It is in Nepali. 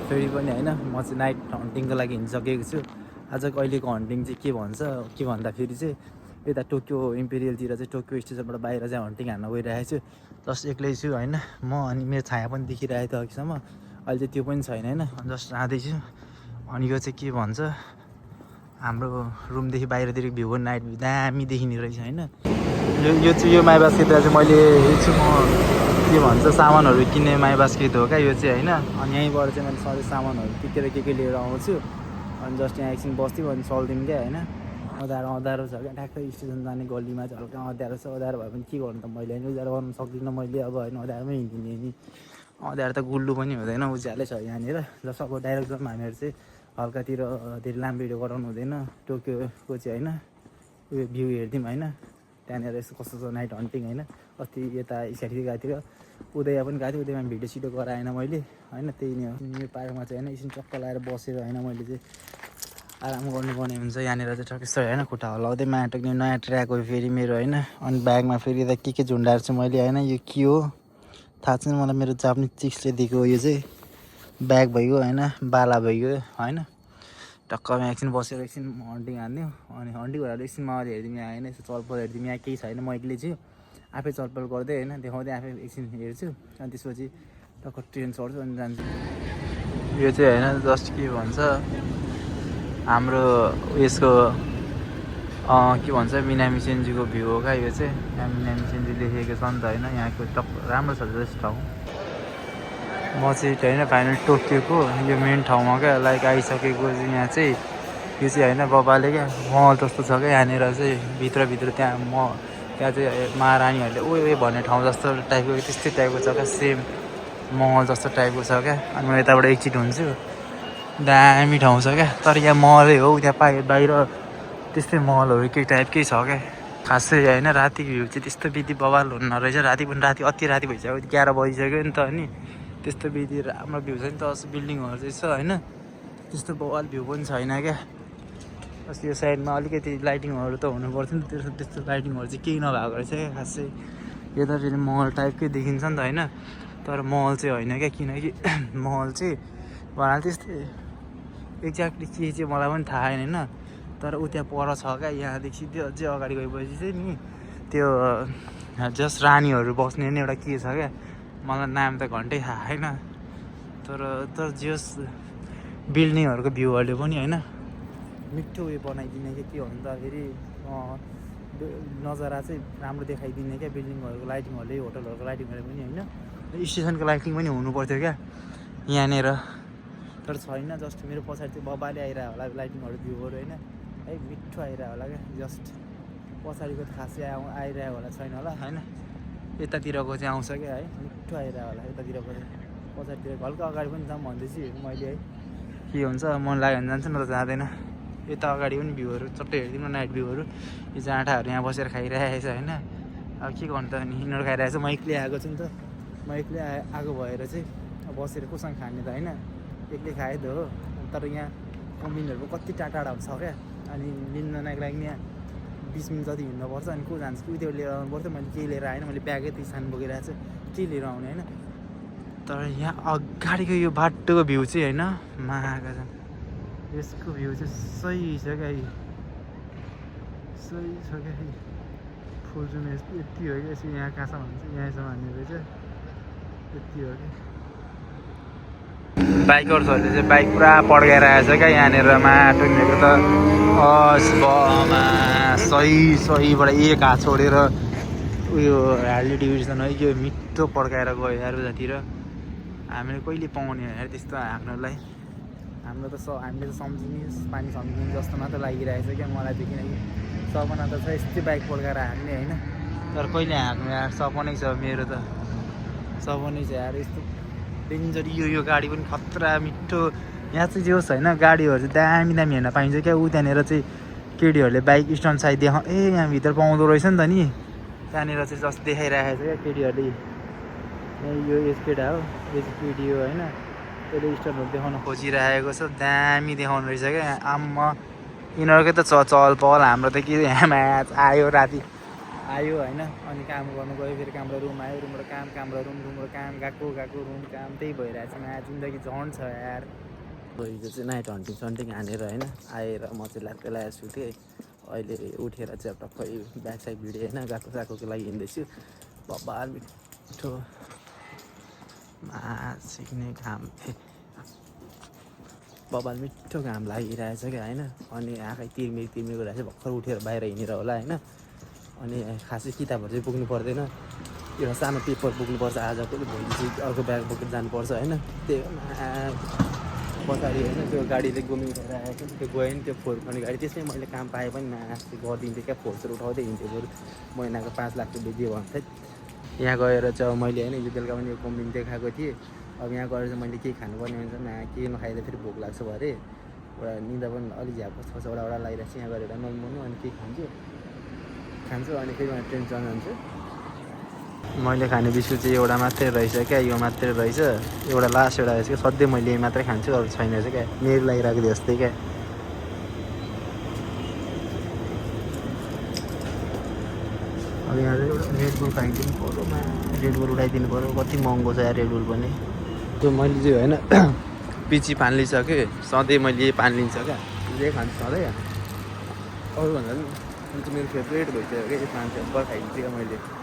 फेरि पनि होइन म चाहिँ नाइट हन्टिङको लागि हिँडिसकेको छु। आजको अहिलेको हन्टिङ चाहिँ के भन्छ के भन्दाखेरि चाहिँ यता टोकियो इम्पेरियलतिर चाहिँ टोकियो स्टेसनबाट बाहिर चाहिँ हन्टिङ हान्न गइरहेको छु। जस्ट एक्लै छु होइन म, अनि मेरो छाया पनि देखिरहेको थियो अघिसम्म, अहिले चाहिँ त्यो पनि छैन होइन। जस्ट जाँदैछु। अनि यो चाहिँ के भन्छ हाम्रो रुमदेखि बाहिरतिर भ्यू नाइट भ्यू दामी देखिने रहेछ होइन। यो चाहिँ यो माई बास्केटमा चाहिँ मैले हेर्छु म के भन्छ सामानहरू किन्ने माई बास्केट हो क्या यो चाहिँ होइन। अनि यहीँबाट चाहिँ मैले सधैँ सामानहरू के लिएर आउँछु। अनि जस्ट यहाँ एकछिन बस्थ्यौँ अनि चल्दिउँ क्या होइन। अँध्यारो छ क्या ठ्याक्कै स्टेसन जाने गल्लीमा चाहिँ हल्का अँध्यारो छ। अँध्यारो भए पनि के गर्नु त मैले होइन, उज्यालो गर्नु सक्दिनँ मैले अब होइन। अँध्यारोमै हिँडिदिने नि, अँध्यारो त गुल्लु पनि हुँदैन, उज्यालै छ यहाँनिर। जस्ट अब डाइरेक्ट जाउँ हामीहरू चाहिँ हल्कातिर धेरै लामो भिडियो गराउनु हुँदैन। टोकियोको चाहिँ होइन उयो भ्यू हेरिदिउँ होइन। त्यहाँनिर यसो कस्तो छ नाइट हन्टिङ होइन। अस्ति यता स्काइतिर गएको थियो, उदय पनि गएको थियो, उदयमा भिडियो सिडियो गराएन मैले होइन। त्यही नै हो यो पार्कमा चाहिँ होइन एकछिन चक्कर लगाएर बसेर होइन मैले चाहिँ आराम गर्नुपर्ने हुन्छ यहाँनिर चाहिँ टक्कै होइन। खुट्टा हल्लाउँदै माटो नयाँ ट्र्याक हो फेरि मेरो होइन। अनि ब्यागमा फेरि यता के झुन्डाएको छु मैले होइन। यो के हो थाहा छैन मलाई, मेरो जापानिज चिक्सले दिएको यो चाहिँ ब्याग भइगयो होइन, बाला भइगयो होइन। टक्कमा एकछिन बसेर एकछिन हन्टिङ हान्दिउँ। अनि हन्टिङ भएर एकछिन माओले हेरिदिउँ यहाँ होइन, यसो चलपल हेरिदिउँ। यहाँ केही छैन, म एक्लै छु, आफै चलपल गर्दै होइन देखाउँदै आफै एकछिन हेर्छु। अनि त्यसपछि टक्क ट्रेन चढ्छु अनि जान्छु। यो चाहिँ होइन जस्ट के भन्छ हाम्रो उयसको के भन्छ मिनामी सेन्जीको भ्यू हो क्या यो चाहिँ। यहाँ मिनामी सेन्जी लेखेको छ नि त होइन। यहाँको टक्क राम्रो छ जस्ट ठाउँ। म चाहिँ होइन फाइनल टोकियोको यो मेन ठाउँमा क्या लाइक आइसकेको चाहिँ यहाँ चाहिँ यो चाहिँ होइन बबाले क्या महल जस्तो छ क्या यहाँनिर चाहिँ भित्र त्यहाँ त्यहाँ चाहिँ महारानीहरूले उयो भन्ने ठाउँ जस्तो टाइपको त्यस्तै टाइपको छ क्या, सेम महल जस्तो टाइपको छ क्या। अनि म यताबाट एकचिट हुन्छु, दामी ठाउँ छ क्या। तर यहाँ महलै हो, त्यहाँ बाहिर त्यस्तै महलहरू केही टाइपकै छ क्या खासै होइन। रातिको भ्यू चाहिँ त्यस्तो बित्ति बवाल हुन्न रहेछ। राति पनि अति राति भइसक्यो, 11 बजिसक्यो नि त अनि त्यस्तो बित्ति राम्रो भ्यू छ नि त। बिल्डिङहरू चाहिँ छ होइन, त्यस्तो बवाल भ्यू पनि छैन क्या। बस यो साइडमा अलिकति लाइटिङहरू त हुनुपर्थ्यो नि, त्यस्तो लाइटिङहरू चाहिँ केही नभएको रहेछ क्या खासै। यता फेरि महल टाइपकै देखिन्छ नि त होइन, तर महल चाहिँ होइन क्या। किनकि महल चाहिँ भन्नाले त्यस्तै एक्ज्याक्टली के चाहिँ मलाई पनि थाहा छैन होइन। तर ऊ त्यहाँ पर छ क्या, यहाँदेखि त्यो अझै अगाडि गएपछि चाहिँ नि त्यो जस्ट रानीहरू बस्ने नि एउटा के छ क्या, मलाई नाम त घन्टै थाहा छैन। तर जस बिल्डिङहरूको भ्यूहरूले पनि होइन मिठो उयो बनाइदिने क्या। के भन्दाखेरि नजारा चाहिँ राम्रो देखाइदिने क्या बिल्डिङहरूको लाइटिङहरूले, होटलहरूको लाइटिङहरूले पनि होइन। स्टेसनको लाइटिङ पनि हुनुपर्थ्यो क्या यहाँनिर, तर छैन। जस्ट मेरो पछाडि चाहिँ बबाले आइरहेको होला लाइटिङहरू भ्यूहरू होइन है, मिठो आइरहेको होला क्या। जस्ट पछाडिको त खासै आइरहेको होला छैन होला होइन। यतातिरको चाहिँ आउँछ क्या है, मिठो आइरहेको होला यतातिरको चाहिँ। पछाडितिर हल्का अगाडि पनि जाऊँ भन्दैछु मैले है, के हुन्छ मन लाग्यो भने जान्छ न त जाँदैन। यता अगाडि पनि भ्यूहरू चट्टै हेरिदिउँ न नाइट भ्यूहरू। यो जाँठाहरू यहाँ बसेर खाइरहेको छ होइन। अब के गर्नु त अनि यिनीहरू खाइरहेको छ, म एक्लै आएको छु नि त। म एक्लै आएको भएर चाहिँ बसेर कोसँग खाने त होइन, एक्लै खाएँ त हो। तर यहाँ कम्बिनहरू कति टाढा छ क्या। अनि लिन जानको लागि यहाँ 20 मिनट जति हिँड्नुपर्छ। अनि को जान्छ कि त्यो लिएर आउनु पर्थ्यो, मैले केही लिएर आएन। मैले ब्यागै त्यही सानो बोकिरहेको छु, के लिएर आउने होइन। तर यहाँ अगाडिको यो बाटोको भ्यू चाहिँ होइन मागा छ, यसको भ्यू चाहिँ सही छ क्या, सही छ क्या। फुलजुम यति हो क्या, यसो यहाँ कहाँसम्म हुन्छ यहाँसम्म हान्ने रहेछ, यति हो क्या। बाइकर्सहरूले चाहिँ बाइक पुरा पड्काइरहेको छ क्या यहाँनिर माटो हिँडेको त असबमा सहीबाट एक हात छोडेर उयो हार्ली डिभिजन है यो मिठो पड्काएर गयो यार उतातिर। हामीले कहिले पाउने यार त्यस्तो हाक्नलाई। हामीले त सम्झिने पानी सम्झिने जस्तो मात्र लागिरहेको छ क्या मलाई त। किनकि सपना त छ यस्तै बाइक पड्काएर हाँक्ने होइन, तर कहिले हाँक्नु यार सपनै छ मेरो त, सपनै छ यार। यस्तो डेन्जर यो गाडी पनि खतरा मिठो। यहाँ चाहिँ जे होस् होइन गाडीहरू चाहिँ दामी हेर्न पाइन्छ क्या। ऊ त्यहाँनिर चाहिँ केटीहरूले बाइक स्ट्यान्ड साइड यहाँभित्र पाउँदो रहेछ नि त नि, त्यहाँनिर चाहिँ जस्ट देखाइरहेको छ क्या केटीहरूले। यो केटा हो, यो चाहिँ केटी हो होइन। त्यसले स्ट्यान्डहरू देखाउन खोजिरहेको छ, दामी देखाउनु रहेछ क्या। आम्मा यिनीहरूकै त चहल पहल, हाम्रो त के यहाँ म्याच आयो राति आयो होइन अनि काम गर्नु गयो फेरि कामबाट रुम आयो रुमबाट काम कामबाट रुमबाट काम गएको रुम काम त्यही भइरहेछ न जिन्दगी झन् छ यार हिजो चाहिँ नाइट हन्टिङ सन्टिङ हानेर होइन आएर म चाहिँ लाग्दै लागेको छु थिएँ अहिले उठेर चाहिँ अब टक्कै ब्याक साइड भिडियो होइन गएकोको लागि हिँड्दैछु बब्बाल मिठो सिक्ने घाम बब्बाल मिठो घाम लागिरहेछ क्या होइन अनि आँखै तिर्मिर गरेर चाहिँ भर्खर उठेर बाहिर हिँडेर होला होइन अनि खासै किताबहरू चाहिँ पुग्नु पर्दैन एउटा सानो पेपर पुग्नुपर्छ आजको भोलि चाहिँ अर्को ब्याग बोकेर जानुपर्छ होइन त्यही पछाडि होइन त्यो गाडीले घुमिरहेर आएको त्यो गयो नि त्यो फोहोर गर्ने गाडी त्यसमै मैले काम पाएँ पनि मासु गरिदिन्थेँ क्या फोहोरसोर उठाउँदै हिँड्थेँ बरु महिनाको 5 लाख रुपियाँ दियो भन्थे यहाँ गएर चाहिँ अब मैले होइन हिजो बेलुका पनि यो कोम्बिङ देखाएको थिएँ अब यहाँ गएर चाहिँ मैले केही खानुपर्ने हुन्छ के नखाइदा फेरि भोक लाग्छ भरे एउटा निदा पनि अलिक झ्याप छ वडा लागिरहेको छ यहाँ गएर नुहाउनु अनि के खान्छु अनि फेरि मलाई ट्रेन जान्छु मैले खाने बिस्कुट चाहिँ एउटा मात्रै रहेछ क्या यो मात्रै रहेछ एउटा लास्ट एउटा रहेछ क्या सधैँ मैले यही मात्रै खान्छु अरू छैन रहेछ क्या मेरो लागिरहेको जस्तै क्या अब यहाँ चाहिँ एउटा रेडबुल खाइदिनु पऱ्यो रेडबुल उठाइदिनु पऱ्यो कति महँगो छ यहाँ रेडबुल पनि त्यो मैले चाहिँ होइन पिची पान लिइसकेँ सधैँ मैले यही पान लिन्छ क्या यही खान्छु सधैँ अरूभन्दा पनि मेरो फेभरेट भइसक्यो क्या यो पान चाहिँ खाइदिन्छु क्या मैले